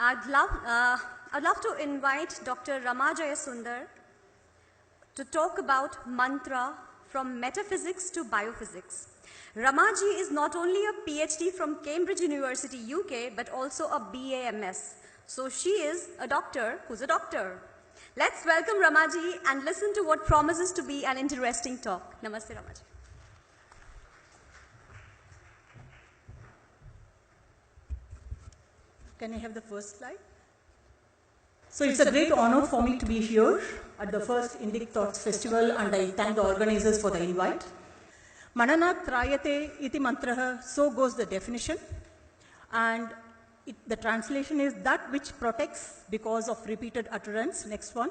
I'd love to invite Dr. Rama Jayasundar to talk about mantra from metaphysics to biophysics. Ramaji is not only a PhD from Cambridge University, UK, but also a BAMS. So she is a doctor who's a doctor. Let's welcome Ramaji and listen to what promises to be an interesting talk. Namaste, Ramaji. Can I have the first slide? So it's a great honor for me to be here at the first Indic Thoughts Festival, and I thank the organizers for the invite. Mananat Trayate iti mantraha, so goes the definition. And the translation is that which protects because of repeated utterance. Next one.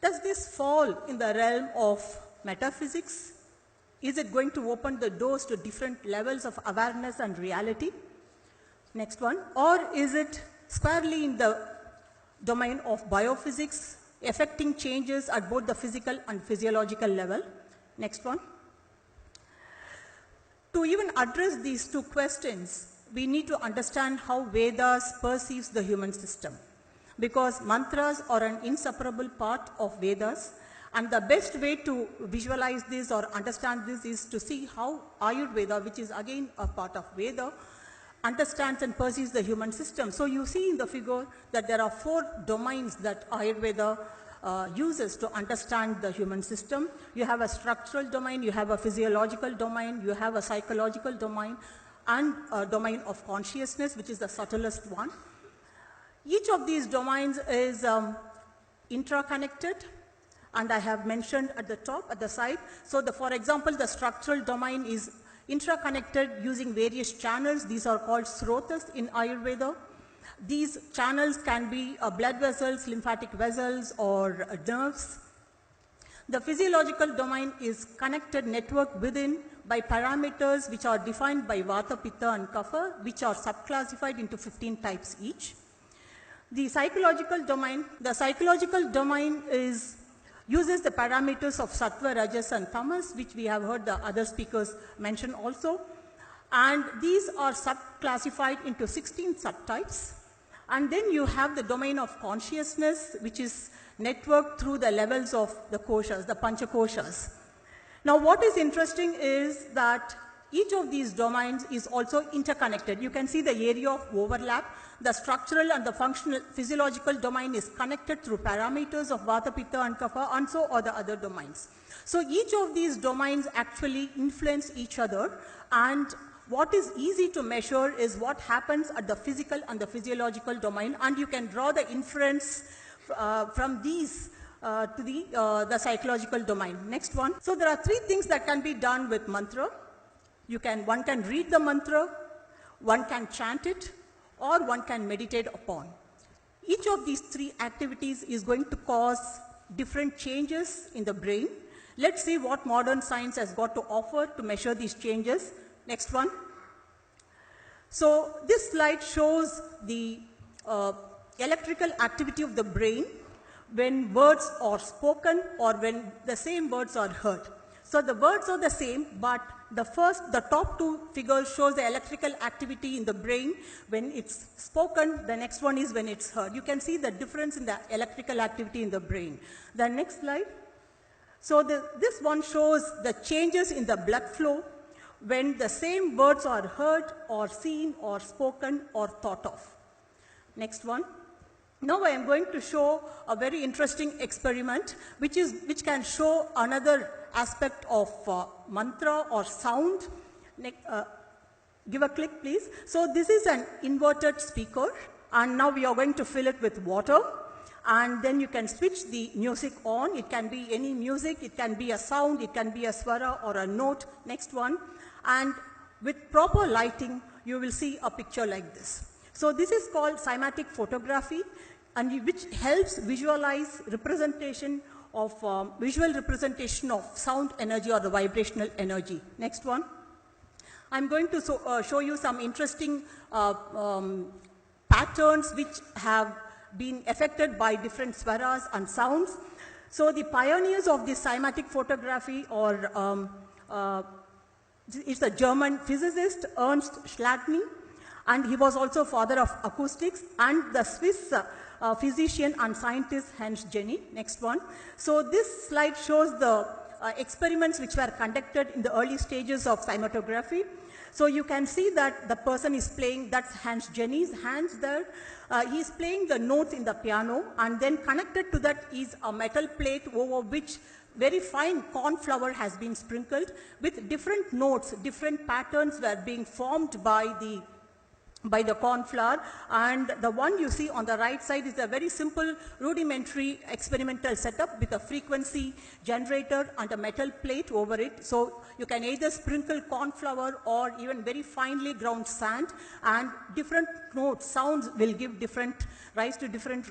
Does this fall in the realm of metaphysics? Is it going to open the doors to different levels of awareness and reality? Next one. Or is it squarely in the domain of biophysics, affecting changes at both the physical and physiological level? Next one. To even address these two questions, we need to understand how Vedas perceives the human system, because mantras are an inseparable part of Vedas, and the best way to visualize this or understand this is to see how Ayurveda, which is again a part of Veda, understands and perceives the human system. So you see in the figure that there are 4 domains that Ayurveda uses to understand the human system. You have a structural domain, you have a physiological domain, you have a psychological domain, and a domain of consciousness, which is the subtlest one. Each of these domains is intraconnected, and I have mentioned at the top, at the side. So for example, the structural domain is intraconnected using various channels. These are called srotas in Ayurveda. These channels can be blood vessels, lymphatic vessels, or nerves. The physiological domain is connected network within by parameters which are defined by Vata, Pitta, and Kapha, which are subclassified into 15 types each. The psychological domain uses the parameters of Sattva, Rajas, and Tamas, which we have heard the other speakers mention also. And these are subclassified into 16 subtypes. And then you have the domain of consciousness, which is networked through the levels of the koshas, the panchakoshas. Now what is interesting is that each of these domains is also interconnected. You can see the area of overlap. The structural and the functional physiological domain is connected through parameters of Vata, Pitta, and Kapha, and so are the other domains. So each of these domains actually influence each other, and what is easy to measure is what happens at the physical and the physiological domain, and you can draw the inference from these to the psychological domain. Next one. So there are 3 things that can be done with mantra. One can read the mantra, one can chant it, or one can meditate upon. Each of these 3 activities is going to cause different changes in the brain. Let's see what modern science has got to offer to measure these changes. Next one. So this slide shows the electrical activity of the brain when words are spoken or when the same words are heard. So the words are the same, but the top 2 figures shows the electrical activity in the brain when it's spoken. The next one is when it's heard. You can see the difference in the electrical activity in the brain. The next slide. So this one shows the changes in the blood flow when the same words are heard or seen or spoken or thought of. Next one. Now I am going to show a very interesting experiment which can show another aspect of mantra or sound. Give a click, please. So this is an inverted speaker, and now we are going to fill it with water, and then you can switch the music on. It can be any music, it can be a sound, it can be a swara or a note. Next one. And with proper lighting, you will see a picture like this. So this is called cymatic photography, and which helps visualize representation of visual representation of sound energy or the vibrational energy. Next one. I'm going to show you some interesting patterns which have been affected by different swaras and sounds. So the pioneers of this cymatic photography is the German physicist Ernst Schladny, And he was also father of acoustics, and the Swiss physician and scientist Hans Jenny. Next one. So this slide shows the experiments which were conducted in the early stages of cinematography. So you can see that the person is playing, that's Hans Jenny's hands there. He's playing the notes in the piano, and then connected to that is a metal plate over which very fine corn flour has been sprinkled with different notes, different patterns were being formed by the corn flour. And the one you see on the right side is a very simple rudimentary experimental setup with a frequency generator and a metal plate over it. So you can either sprinkle corn flour or even very finely ground sand, and different notes, sounds will give rise to different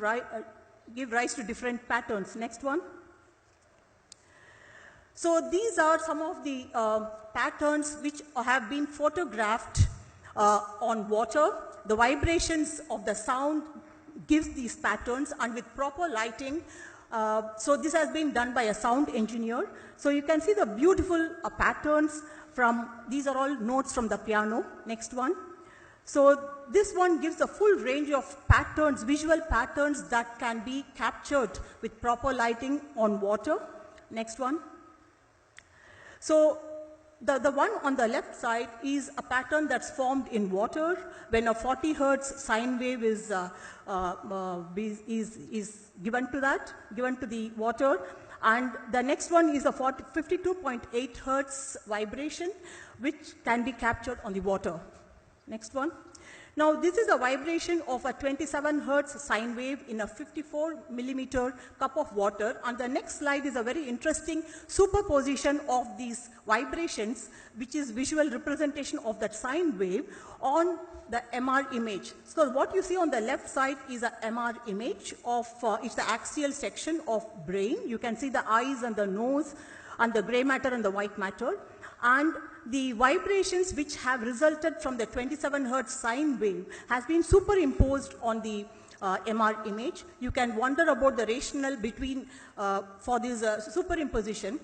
patterns. Next one. So these are some of the patterns which have been photographed on water. The vibrations of the sound gives these patterns, and with proper lighting. So this has been done by a sound engineer. So you can see the beautiful patterns from, these are all notes from the piano. Next one. So this one gives a full range of patterns, visual patterns that can be captured with proper lighting on water. Next one. So the one on the left side is a pattern that's formed in water when a 40 hertz sine wave is given to the water. And the next one is a 52.8 hertz vibration which can be captured on the water. Next one. Now this is a vibration of a 27 hertz sine wave in a 54 millimeter cup of water, and the next slide is a very interesting superposition of these vibrations, which is visual representation of that sine wave on the MR image. So what you see on the left side is a MR image of, it's the axial section of brain. You can see the eyes and the nose and the gray matter and the white matter. And the vibrations which have resulted from the 27 hertz sine wave has been superimposed on the MR image. You can wonder about the rationale between, for this superimposition.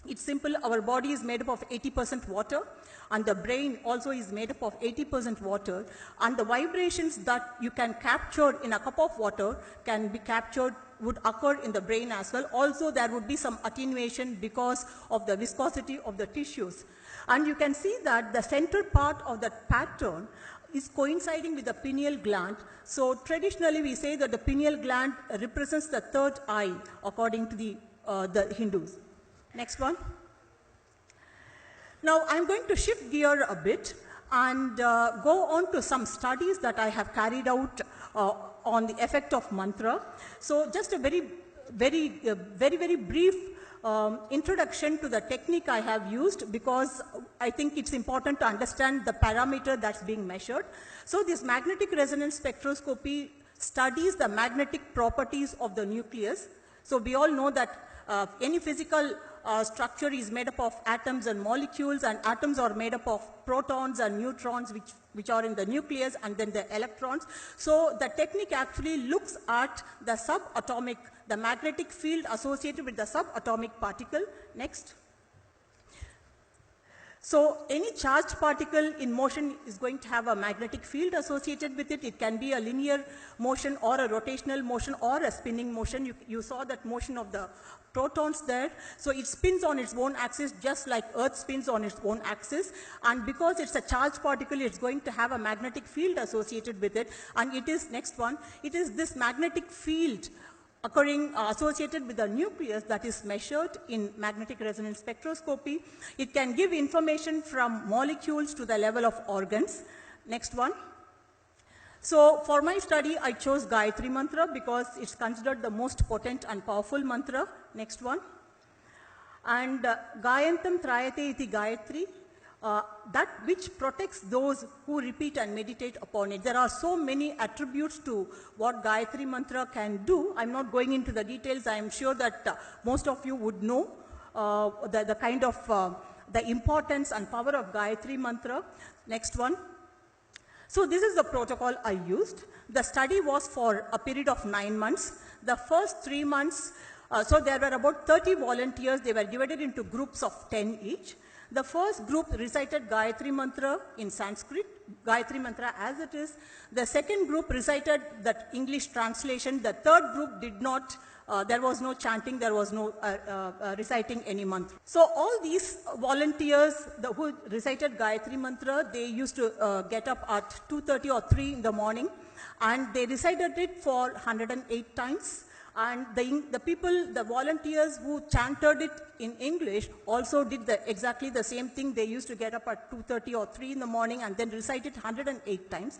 It's simple, our body is made up of 80% water, and the brain also is made up of 80% water, and the vibrations that you can capture in a cup of water can be captured, would occur in the brain as well. Also there would be some attenuation because of the viscosity of the tissues. And you can see that the center part of that pattern is coinciding with the pineal gland. So traditionally we say that the pineal gland represents the third eye according to the Hindus. Next one. Now I'm going to shift gear a bit and go on to some studies that I have carried out on the effect of mantra. So just a very brief introduction to the technique I have used, because I think it's important to understand the parameter that's being measured. So this magnetic resonance spectroscopy studies the magnetic properties of the nucleus. So we all know that any physical structure is made up of atoms and molecules, and atoms are made up of protons and neutrons which are in the nucleus, and then the electrons. So the technique actually looks at the subatomic, the magnetic field associated with the subatomic particle. Next. So any charged particle in motion is going to have a magnetic field associated with it. It can be a linear motion or a rotational motion or a spinning motion. You saw that motion of the protons there. So it spins on its own axis just like Earth spins on its own axis. And because it's a charged particle, it's going to have a magnetic field associated with it. And it is, next one, it is this magnetic field occurring associated with the nucleus that is measured in magnetic resonance spectroscopy. It can give information from molecules to the level of organs. Next one. So for my study, I chose Gayatri Mantra because it's considered the most potent and powerful mantra. Next one. And Gayantam Trayate iti Gayatri, that which protects those who repeat and meditate upon it. There are so many attributes to what Gayatri Mantra can do. I'm not going into the details. I am sure that most of you would know the kind of the importance and power of Gayatri Mantra. Next one. So this is the protocol I used. The study was for a period of 9 months. The first 3 months, so there were about 30 volunteers. They were divided into groups of 10 each. The first group recited Gayatri Mantra in Sanskrit, Gayatri Mantra as it is. The second group recited that English translation. The third group did not. There was no chanting, there was no reciting any mantra. So all these volunteers who recited Gayatri Mantra, they used to get up at 2:30 or 3 in the morning, and they recited it for 108 times. And the volunteers who chanted it in English also did exactly the same thing. They used to get up at 2:30 or 3 in the morning and then recite it 108 times.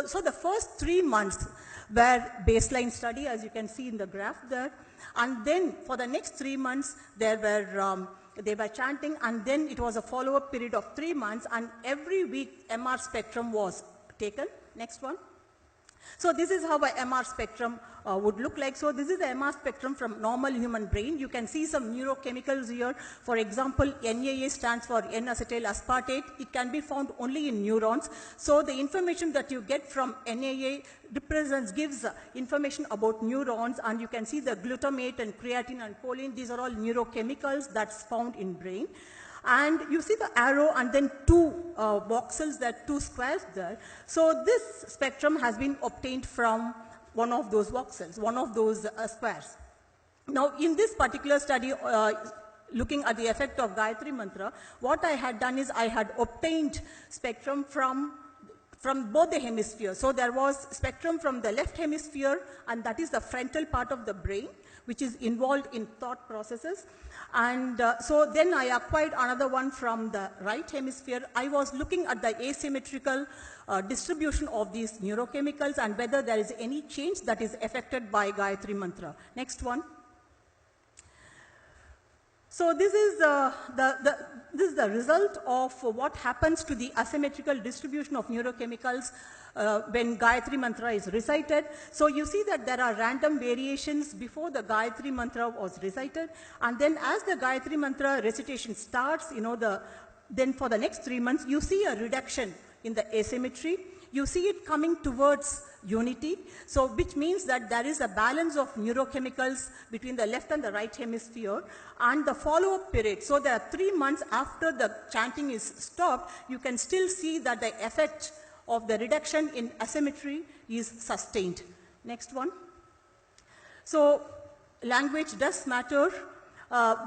So the first 3 months were baseline study, as you can see in the graph there. And then for the next 3 months, they were chanting, and then it was a follow-up period of 3 months, and every week MR spectrum was taken. Next one. So this is how a MR spectrum would look like. So this is the MR spectrum from normal human brain. You can see some neurochemicals here. For example, NAA stands for N-acetyl aspartate. It can be found only in neurons. So the information that you get from NAA gives information about neurons, and you can see the glutamate and creatine and choline. These are all neurochemicals that's found in brain. And you see the arrow and then 2 voxels there, 2 squares there. So this spectrum has been obtained from one of those voxels, one of those squares. Now in this particular study, looking at the effect of Gayatri Mantra, what I had done is I had obtained spectrum from both the hemispheres. So there was spectrum from the left hemisphere, and that is the frontal part of the brain, which is involved in thought processes. And so then I acquired another one from the right hemisphere. I was looking at the asymmetrical distribution of these neurochemicals and whether there is any change that is affected by Gayatri Mantra. Next one. So this is the result of what happens to the asymmetrical distribution of neurochemicals when Gayatri Mantra is recited. So you see that there are random variations before the Gayatri Mantra was recited, and then as the Gayatri Mantra recitation starts, then for the next 3 months, you see a reduction in the asymmetry. You see it coming towards unity, so which means that there is a balance of neurochemicals between the left and the right hemisphere, and the follow-up period. So there are 3 months after the chanting is stopped, you can still see that the effect of the reduction in asymmetry is sustained. Next one. So language does matter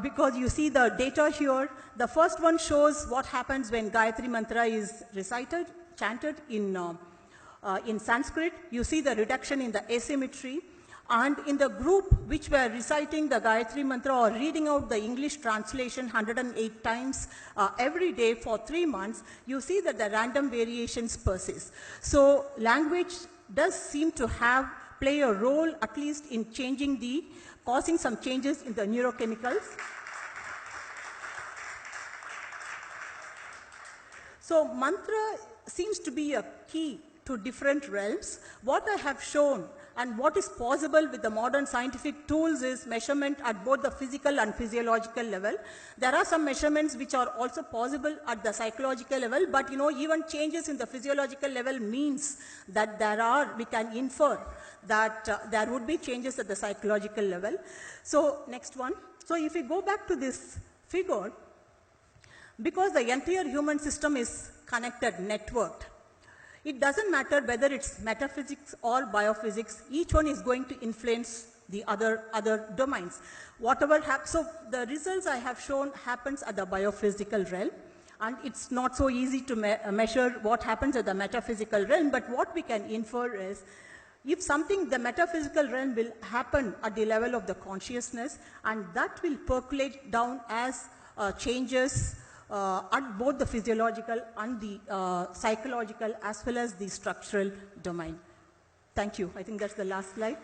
because you see the data here. The first one shows what happens when Gayatri Mantra is recited, chanted in Sanskrit. You see the reduction in the asymmetry. And in the group which were reciting the Gayatri Mantra or reading out the English translation 108 times every day for 3 months, you see that the random variations persist. So language does seem to play a role, at least in causing some changes in the neurochemicals. So mantra seems to be a key to different realms. What I have shown and what is possible with the modern scientific tools is measurement at both the physical and physiological level. There are some measurements which are also possible at the psychological level, but even changes in the physiological level means that we can infer that there would be changes at the psychological level. So next one. So if we go back to this figure, because the entire human system is connected, networked, it doesn't matter whether it's metaphysics or biophysics, each one is going to influence the other domains. So the results I have shown happens at the biophysical realm, and it's not so easy to measure what happens at the metaphysical realm, but what we can infer is if the metaphysical realm will happen at the level of the consciousness, and that will percolate down as changes at both the physiological and the psychological as well as the structural domain. Thank you. I think that's the last slide.